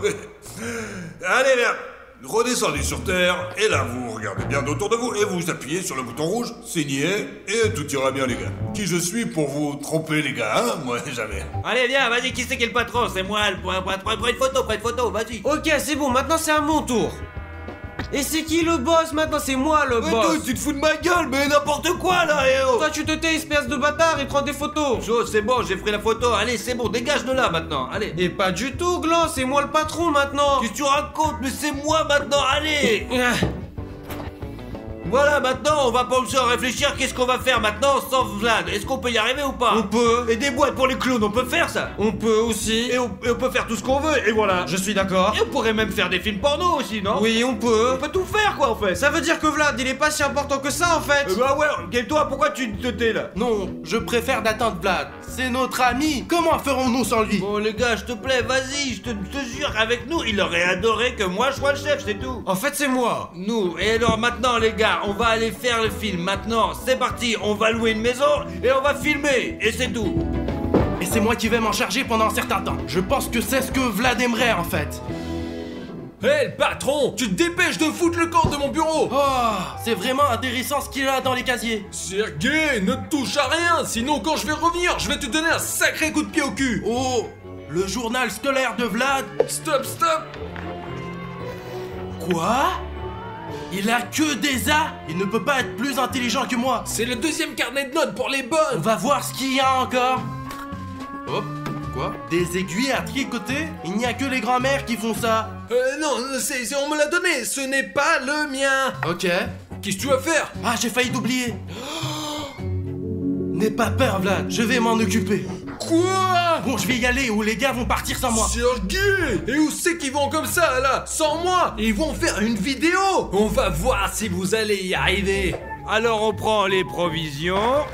Allez, là. Redescendez sur Terre, et là vous regardez bien autour de vous, et vous appuyez sur le bouton rouge, signez, et tout ira bien les gars. Qui je suis pour vous tromper les gars, hein? Moi jamais. Allez, viens, vas-y, qui c'est qui est le patron? C'est moi, prends une photo, vas-y. Ok, c'est bon, maintenant c'est à mon tour. Et c'est qui le boss maintenant? C'est moi le Mais boss. toi, tu te fous de ma gueule, mais n'importe quoi là, Toi tu te tais, espèce de bâtard, et prends des photos. Chose, c'est bon, j'ai pris la photo. Allez, c'est bon, dégage de là maintenant. Allez. Et pas du tout, Gland, c'est moi le patron maintenant. Qu'est-ce que tu racontes? Mais c'est moi maintenant, allez. Voilà, maintenant, on va penser à réfléchir qu'est-ce qu'on va faire maintenant sans Vlad. Est-ce qu'on peut y arriver ou pas? On peut. Et des boîtes pour les clowns, on peut faire ça? On peut aussi. Et on peut faire tout ce qu'on veut, et voilà. Je suis d'accord. Et on pourrait même faire des films porno aussi, non? Oui, on peut. On peut tout faire, quoi, en fait. Ça veut dire que Vlad, il est pas si important que ça, en fait. Bah ouais, toi, pourquoi tu te tais, là? Non, je préfère d'attendre Vlad. C'est notre ami. Comment ferons-nous sans lui? Bon, les gars, je te plaît, vas-y, je te jure, avec nous, il aurait adoré que moi je sois le chef, c'est tout. En fait, c'est moi. Nous, et alors maintenant, les gars, on va aller faire le film. Maintenant, c'est parti, on va louer une maison et on va filmer, et c'est tout. Et c'est moi qui vais m'en charger pendant un certain temps. Je pense que c'est ce que Vlad aimerait en fait. Hé, le patron, tu te dépêches de foutre le camp de mon bureau. Oh, c'est vraiment intéressant ce qu'il a dans les casiers. Sergei, ne touche à rien, sinon quand je vais revenir, je vais te donner un sacré coup de pied au cul. Oh, le journal scolaire de Vlad. Stop, stop. Quoi? Il a que des A. Il ne peut pas être plus intelligent que moi. C'est le deuxième carnet de notes pour les On bonnes. va voir ce qu'il y a encore. Hop, quoi? Des aiguilles à tricoter? Il n'y a que les grands-mères qui font ça. Non, on me l'a donné, ce n'est pas le mien. Ok. Qu'est-ce que tu vas faire? Ah, j'ai failli t'oublier. N'aie pas peur, Vlad. Je vais m'en occuper. Quoi? Bon, je vais y aller ou les gars vont partir sans moi. Sergei! Et où c'est qu'ils vont comme ça, là? Sans moi? Ils vont faire une vidéo! On va voir si vous allez y arriver. Alors on prend les provisions.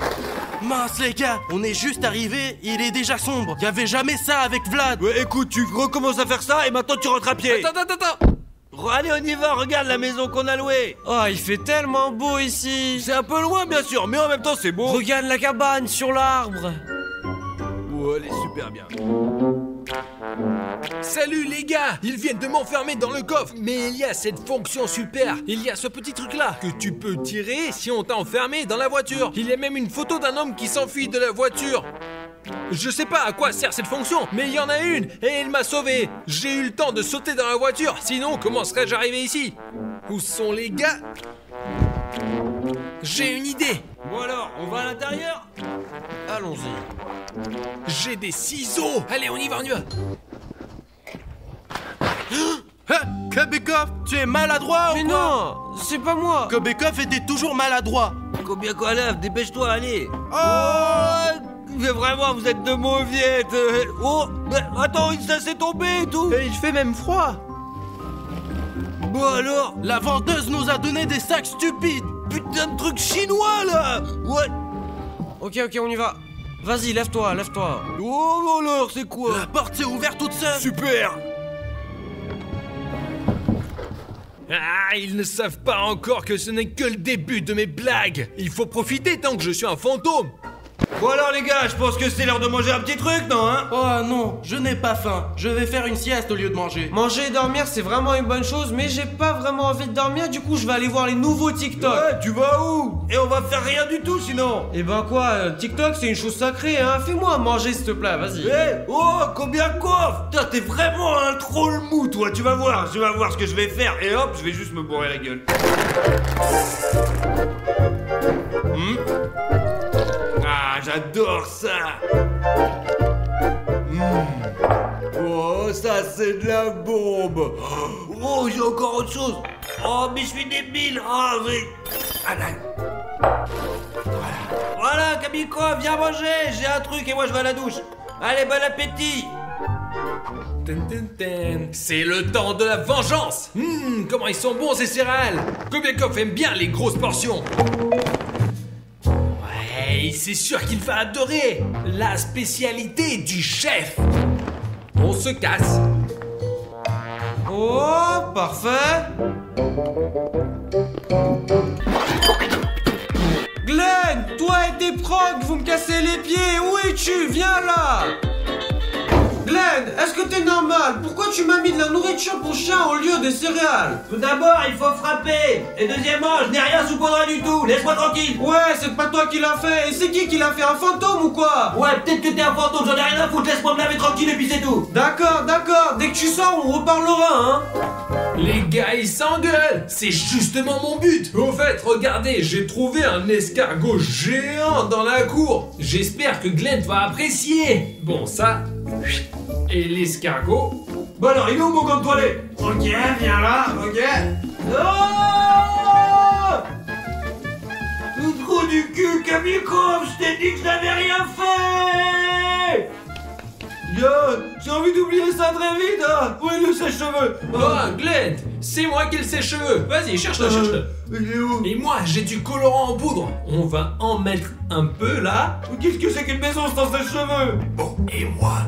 Mince les gars, on est juste arrivé, il est déjà sombre. Y avait jamais ça avec Vlad. Ouais, écoute, tu recommences à faire ça et maintenant tu rentres à pied. Attends. Allez, on y va, regarde la maison qu'on a louée. Oh, il fait tellement beau ici. C'est un peu loin, bien sûr, mais en même temps, c'est beau. Regarde la cabane sur l'arbre. Oh, elle est super bien. Salut les gars! Ils viennent de m'enfermer dans le coffre, mais il y a cette fonction super. Il y a ce petit truc là que tu peux tirer si on t'a enfermé dans la voiture. Il y a même une photo d'un homme qui s'enfuit de la voiture. Je sais pas à quoi sert cette fonction, mais il y en a une et il m'a sauvé. J'ai eu le temps de sauter dans la voiture, sinon comment serais-je arrivé ici? Où sont les gars? J'ai une idée. Bon alors, on va à l'intérieur? Allons-y. J'ai des ciseaux. Allez, on y va. Kobekov, tu es maladroit Mais ou quoi? non, c'est pas moi. Kobekov était toujours maladroit. Combien qu'on lève? Dépêche-toi, allez. Oh, Mais vraiment, vous êtes de mauviettes. Oh, mais attends, ça s'est tombé et tout. Et il fait même froid. Bon alors, la vendeuse nous a donné des sacs stupides. putain de truc chinois là. Ouais. Ok, on y va. Vas-y, lève-toi. Oh alors, c'est quoi? La porte s'est ouverte toute seule. Super. Ah, ils ne savent pas encore que ce n'est que le début de mes blagues. Il faut profiter tant que je suis un fantôme. Bon alors les gars, je pense que c'est l'heure de manger un petit truc, non hein? Oh non, je n'ai pas faim. Je vais faire une sieste au lieu de manger. Manger et dormir, c'est vraiment une bonne chose, mais j'ai pas vraiment envie de dormir, du coup je vais aller voir les nouveaux TikTok. Ouais, tu vas où? Et on va faire rien du tout sinon. Et ben quoi, TikTok c'est une chose sacrée, hein. Fais-moi manger s'il te plaît, vas-y. Oh, combien quoi? Putain, t'es vraiment un troll mou, toi. Tu vas voir ce que je vais faire. Et hop, je vais juste me bourrer la gueule. Ah, j'adore ça. Oh, ça c'est de la bombe. Oh, j'ai encore autre chose. Oh, mais je suis débile. Oh, oui. Voilà, Kamiko, viens manger. J'ai un truc et moi je vais à la douche. Allez, bon appétit. C'est le temps de la vengeance. Comment ils sont bons ces céréales. Kobiakov aime bien les grosses portions. Ouais, c'est sûr qu'il va adorer la spécialité du chef. On se casse. Oh, parfait. Glenn, toi et tes procs, vous me cassez les pieds. Où es-tu? Viens là. Glenn, est-ce que t'es normal? Pourquoi tu m'as mis de la nourriture pour chien au lieu des céréales? Tout d'abord, il faut frapper. Et deuxièmement, je n'ai rien sous poudre du tout. Laisse-moi tranquille. Ouais, c'est pas toi qui l'a fait. Et c'est qui l'a fait? Un fantôme ou quoi? Ouais, peut-être que t'es un fantôme, j'en ai rien à foutre. Laisse-moi me laver tranquille et puis c'est tout. D'accord. Dès que tu sors, on reparlera, hein. Les gars, ils s'engueulent. C'est justement mon but. Au fait, regardez, j'ai trouvé un escargot géant dans la cour. J'espère que Glenn va apprécier. Bon, ça... Et l'escargot. Bon alors, il est où mon gant de toilette? Ok, viens là, ok. Oh trou du cul, Kamikov, je t'ai dit que je n'avais rien fait. J'ai envie d'oublier ça très vite, hein. Où est le sèche-cheveux? Oh, Glenn, c'est moi qui ai le sèche-cheveux. Vas-y, cherche-le, cherche-le. Il est où? Et moi, j'ai du colorant en poudre. On va en mettre un peu là. Qu'est-ce que c'est qu'une maison sans sèche-cheveux? Bon, et moi.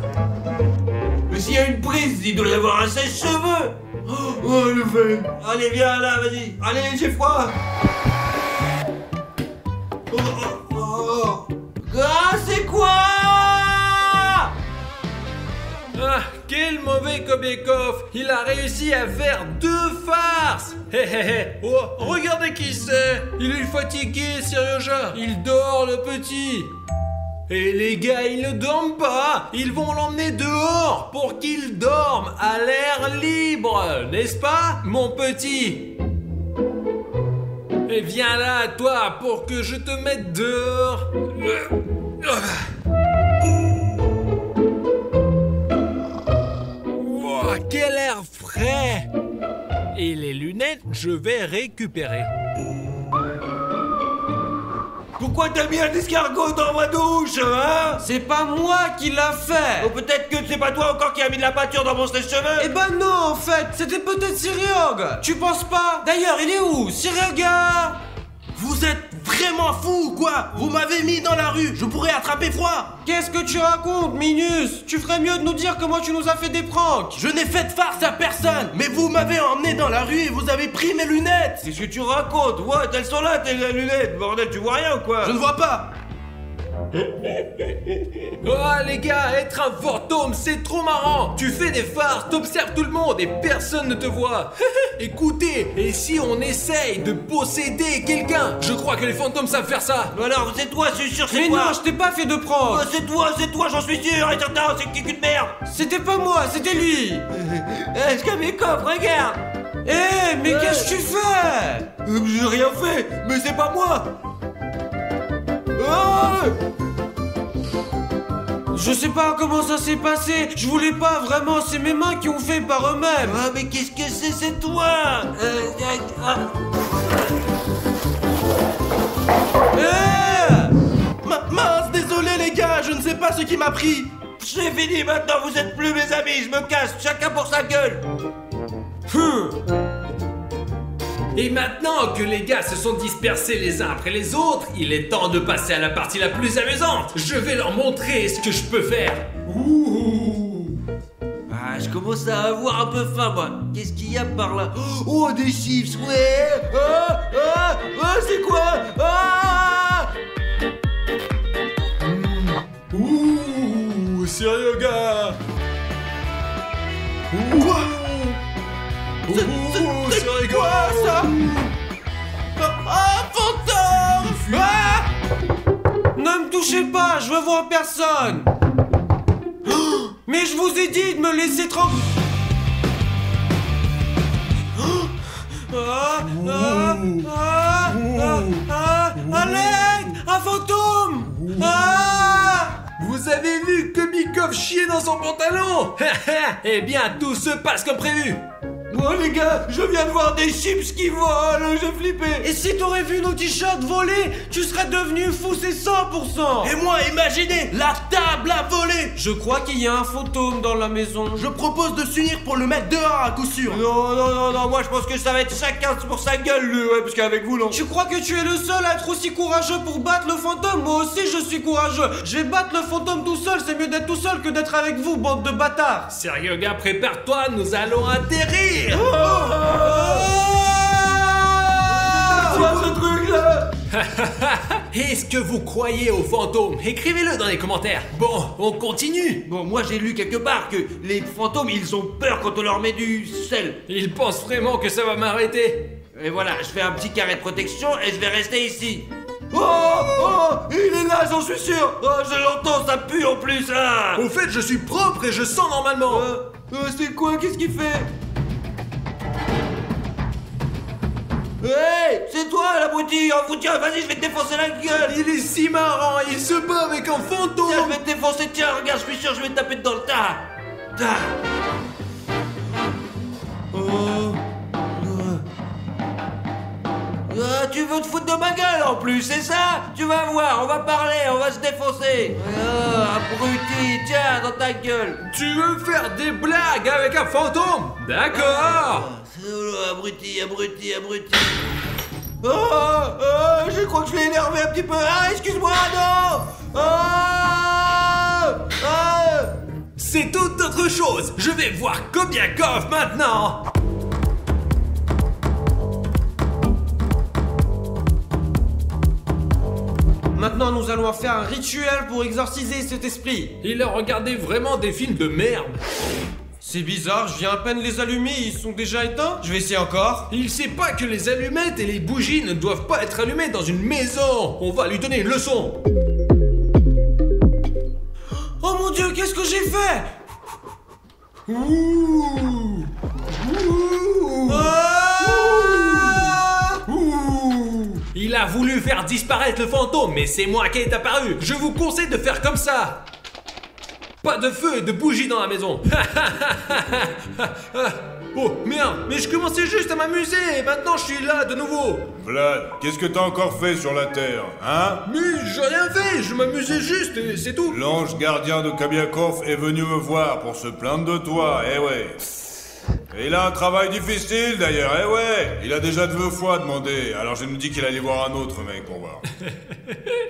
Mais s'il y a une prise, il doit y avoir un sèche-cheveux. Oh, le fait. Allez, viens là, vas-y. Allez, j'ai froid. Ah, c'est quoi? Ah, quel mauvais Kobekov. Il a réussi à faire 2 farces. Hé hé hé. Oh, regardez qui c'est. Il est fatigué, Serioja. Il dort, le petit. Et les gars, ils ne dorment pas. Ils vont l'emmener dehors pour qu'il dorme à l'air libre. N'est-ce pas, mon petit? Et viens là, toi, pour que je te mette dehors. Wow, quel air frais. Et les lunettes, je vais récupérer. Pourquoi t'as mis un escargot dans ma douche, hein? C'est pas moi qui l'a fait. Ou peut-être que c'est pas toi encore qui a mis de la peinture dans mon sèche-cheveux. Eh ben non, en fait, c'était peut-être Syriog. Tu penses pas? D'ailleurs, il est où, Syrioga? Vous êtes vraiment fou ou quoi? Vous m'avez mis dans la rue, je pourrais attraper froid. Qu'est-ce que tu racontes, Minus? Tu ferais mieux de nous dire comment tu nous as fait des pranks. Je n'ai fait de farce à personne, mais vous m'avez emmené dans la rue et vous avez pris mes lunettes. Qu'est-ce que tu racontes? Ouais, elles sont là, tes lunettes. Bordel, tu vois rien ou quoi? Je ne vois pas. Oh les gars, être un fantôme, c'est trop marrant. Tu fais des farces, t'observes tout le monde et personne ne te voit. Écoutez, et si on essaye de posséder quelqu'un? Je crois que les fantômes savent faire ça. Alors, c'est toi, je suis sûr, c'est Mais toi. non, je t'ai pas fait de prank. C'est toi, j'en suis sûr. Et certain, c'est qui de merde. C'était pas moi, c'était lui. Est-ce que mes coffres, regarde. Eh, mais qu'est-ce que tu fais? J'ai rien fait, mais c'est pas moi. Ah! Je sais pas comment ça s'est passé. Je voulais pas vraiment, c'est mes mains qui ont fait par eux-mêmes. Ah, mais qu'est-ce que c'est toi? Mince, désolé les gars, je ne sais pas ce qui m'a pris. C'est fini maintenant, vous êtes plus mes amis, je me casse, chacun pour sa gueule. Et maintenant que les gars se sont dispersés les uns après les autres, il est temps de passer à la partie la plus amusante. Je vais leur montrer ce que je peux faire. Ah, je commence à avoir un peu faim, moi. Qu'est-ce qu'il y a par là? Oh, des chips, ouais. C'est quoi? Ah! Ouh, sérieux gars. Quoi? C'est quoi ça? Ah, fantôme! Ah! Ne me touchez pas, je veux voir personne. Mais je vous ai dit de me laisser tranquille. À l'aide! Un fantôme! Vous avez vu Kobikov chier dans son pantalon? Eh bien, tout se passe comme prévu. Oh les gars, je viens de voir des chips qui volent, j'ai flippé. Et si t'aurais vu nos t-shirts voler, tu serais devenu fou, c'est 100%. Et moi, imaginez, la table a volé. Je crois qu'il y a un fantôme dans la maison. Je propose de s'unir pour le mettre dehors à coup sûr. Non, moi je pense que ça va être chacun pour sa gueule, lui, ouais, parce qu'avec vous, non. Tu crois que tu es le seul à être aussi courageux pour battre le fantôme? Moi aussi je suis courageux. Je vais battre le fantôme tout seul, c'est mieux d'être tout seul que d'être avec vous, bande de bâtards. Sérieux gars, prépare-toi, nous allons atterrir. C'est quoi ce truc là? Est-ce que vous croyez aux fantômes? Écrivez-le dans les commentaires. Bon, on continue. Bon, moi j'ai lu quelque part que les fantômes ils ont peur quand on leur met du sel. Ils pensent vraiment que ça va m'arrêter. Et voilà, je fais un petit carré de protection et je vais rester ici. Oh, il est là, j'en suis sûr. Oh, je l'entends, ça pue en plus. Ah. Au fait, je suis propre et je sens normalement. C'est quoi? Qu'est-ce qu'il fait? Hey, c'est toi l'abruti! Oh, tiens, vas-y, je vais te défoncer la gueule! Il est si marrant, il se bat avec un fantôme. Tiens, je vais te défoncer, tiens, regarde, je suis sûr, je vais te taper dans le tas! Ah, tu veux te foutre de ma gueule en plus, c'est ça? Tu vas voir, on va parler, on va se défoncer. Ah, abruti, tiens, dans ta gueule. Tu veux faire des blagues avec un fantôme? D'accord. Abruti. Je crois que je l'ai énervé un petit peu. Ah, excuse-moi, non. C'est toute autre chose. Je vais voir Kobiakov maintenant. Maintenant, nous allons faire un rituel pour exorciser cet esprit. Il a regardé vraiment des films de merde. C'est bizarre, je viens à peine les allumer, ils sont déjà éteints. Je vais essayer encore. Il sait pas que les allumettes et les bougies ne doivent pas être allumées dans une maison. On va lui donner une leçon. Oh mon Dieu, qu'est-ce que j'ai fait? Ouh. Il a voulu faire disparaître le fantôme, mais c'est moi qui est apparu. Je vous conseille de faire comme ça. Pas de feu et de bougies dans la maison. Oh merde, mais je commençais juste à m'amuser et maintenant je suis là de nouveau. Vlad, qu'est-ce que t'as encore fait sur la Terre, hein? Mais j'ai rien fait, je m'amusais juste et c'est tout. L'ange gardien de Kobiakov est venu me voir pour se plaindre de toi, eh ouais. Et il a un travail difficile d'ailleurs, eh ouais. Il a déjà 2 fois demandé, alors je me dis qu'il allait voir un autre mec pour voir.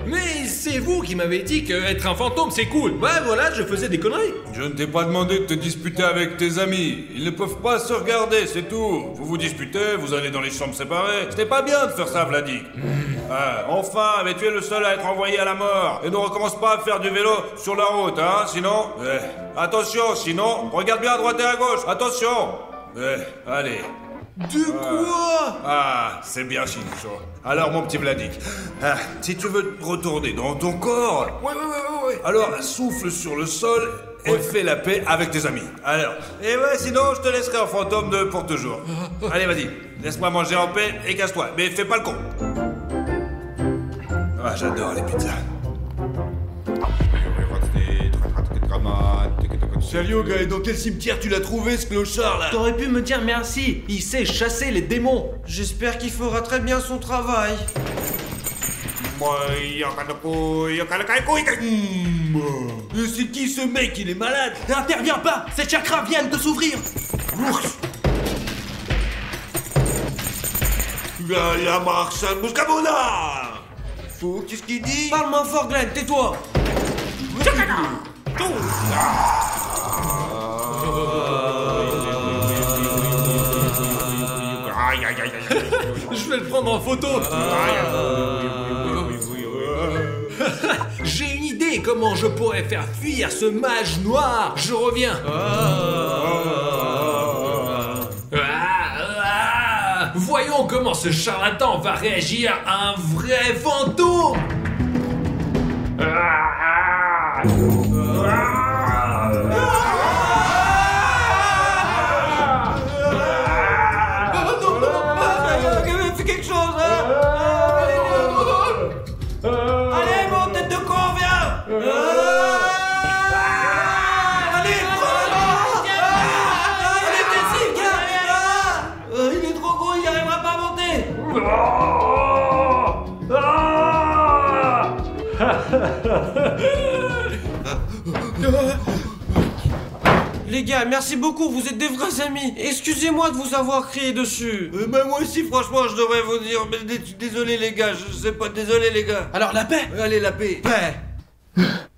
Mais c'est vous qui m'avez dit qu'être un fantôme c'est cool. Ouais voilà, je faisais des conneries. Je ne t'ai pas demandé de te disputer avec tes amis. Ils ne peuvent pas se regarder, c'est tout. Vous vous disputez, vous allez dans les chambres séparées. C'était pas bien de faire ça, Vladik. Ah, enfin, mais tu es le seul à être envoyé à la mort. Et ne recommence pas à faire du vélo sur la route, hein, sinon... attention, sinon, regarde bien à droite et à gauche, attention. Allez. De quoi? Ah, c'est bien, Shincho. Alors, mon petit Vladik, si tu veux retourner dans ton corps... Ouais. Alors, souffle sur le sol et fais la paix avec tes amis. Alors, et ouais, sinon, je te laisserai en fantôme pour toujours. Allez, vas-y, laisse-moi manger en paix et casse-toi, mais fais pas le con. Ah, j'adore les pizzas. Sérieux, gars, et dans quel cimetière tu l'as trouvé, ce clochard, là? T'aurais pu me dire merci, il sait chasser les démons. J'espère qu'il fera très bien son travail. C'est qui ce mec? Il est malade. N'interviens pas, ces chakras viennent de s'ouvrir. La marchande Mouskabona. Fou, qu'est-ce qu'il dit? Parle-moi fort, Glenn, tais-toi. Je vais le prendre en photo. J'ai une idée comment je pourrais faire fuir ce mage noir. Je reviens. Voyons comment ce charlatan va réagir à un vrai fantôme. Fais quelque chose, hein. Allez, mon tête de con, viens. Allez, vas-y, viens. Il est trop gros, il n'y arrivera pas à monter. Les gars, merci beaucoup, vous êtes des vrais amis. Excusez-moi de vous avoir crié dessus. Bah moi aussi, franchement, je devrais vous dire, mais désolé les gars, je sais pas, désolé les gars. Alors la paix. Allez, la paix. Paix.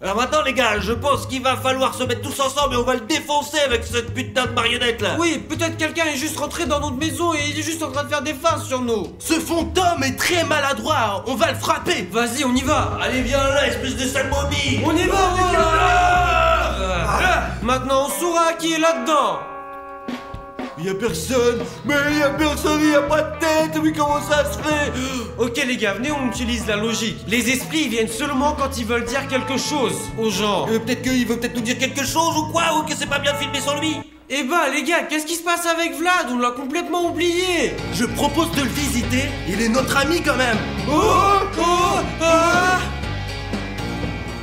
Alors maintenant les gars, je pense qu'il va falloir se mettre tous ensemble et on va le défoncer avec cette putain de marionnette là. Oui, peut-être quelqu'un est juste rentré dans notre maison et il est juste en train de faire des farces sur nous. Ce fantôme est très maladroit, on va le frapper. Vas-y, on y va. Allez viens là, espèce de sale momie. On y va, Maintenant, on saura qui est là-dedans. Il y a personne, il y a pas de tête, mais comment ça se fait? Ok les gars, venez, on utilise la logique. Les esprits viennent seulement quand ils veulent dire quelque chose aux gens. Peut-être qu'il veut peut-être nous dire quelque chose ou quoi, ou que c'est pas bien filmé sans lui. Eh ben les gars, qu'est-ce qui se passe avec Vlad? On l'a complètement oublié. Je propose de le visiter, il est notre ami quand même.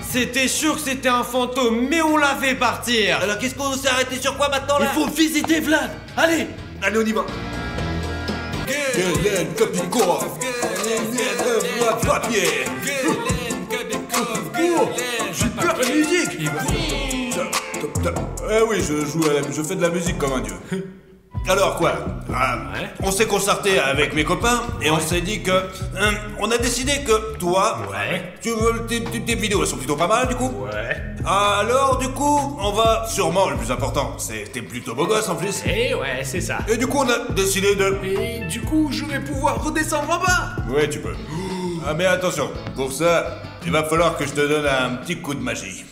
C'était sûr que c'était un fantôme, mais on l'a fait partir. Alors qu'est-ce qu'on s'est arrêté sur quoi maintenant là? Il faut visiter Vlad. Allez, on y va. Gelen Kobiakov. papier. Super la musique. Oui, je fais de la musique comme un dieu. Alors quoi On s'est concerté avec mes copains et on s'est dit que... on a décidé que toi... tes vidéos elles sont plutôt pas mal du coup. Alors du coup, on va sûrement... Le plus important, c'est t'es plutôt beau gosse en plus. Et ouais, c'est ça. Et du coup, on a décidé de... Et du coup, je vais pouvoir redescendre en bas. Ouais, tu peux. Ah mais attention, pour ça, il va falloir que je te donne un petit coup de magie.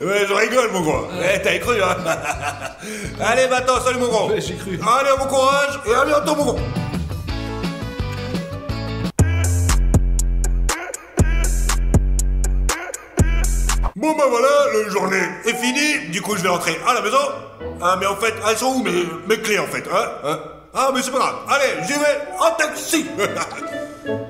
Ouais, je rigole mon gros. T'as cru hein. Allez, maintenant, salut mon gros. Ouais, j'ai cru. Allez, bon courage et à bientôt mon gros. Bon bah voilà, la journée est finie, du coup je vais rentrer à la maison. Ah mais en fait, elles sont où mes clés en fait hein Ah mais c'est pas grave, allez, j'y vais en taxi.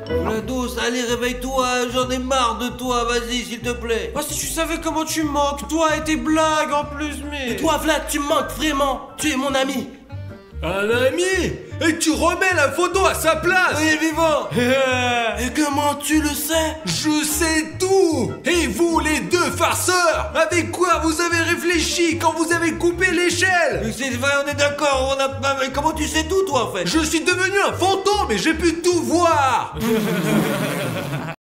GLaDOS, allez, réveille-toi, j'en ai marre de toi, vas-y, s'il te plaît. Oh, si tu savais comment tu manques, toi et tes blagues en plus, mais... Toi, Vlad, tu me manques vraiment. Tu es mon ami. Un ami. Et tu remets la photo à sa place. Il est vivant. Et comment tu le sais? Je sais tout. Et vous, les deux farceurs, avec quoi vous avez réfléchi quand vous avez coupé l'échelle? C'est vrai, on est d'accord, mais comment tu sais tout, toi, en fait? Je suis devenu un fantôme et j'ai pu tout voir.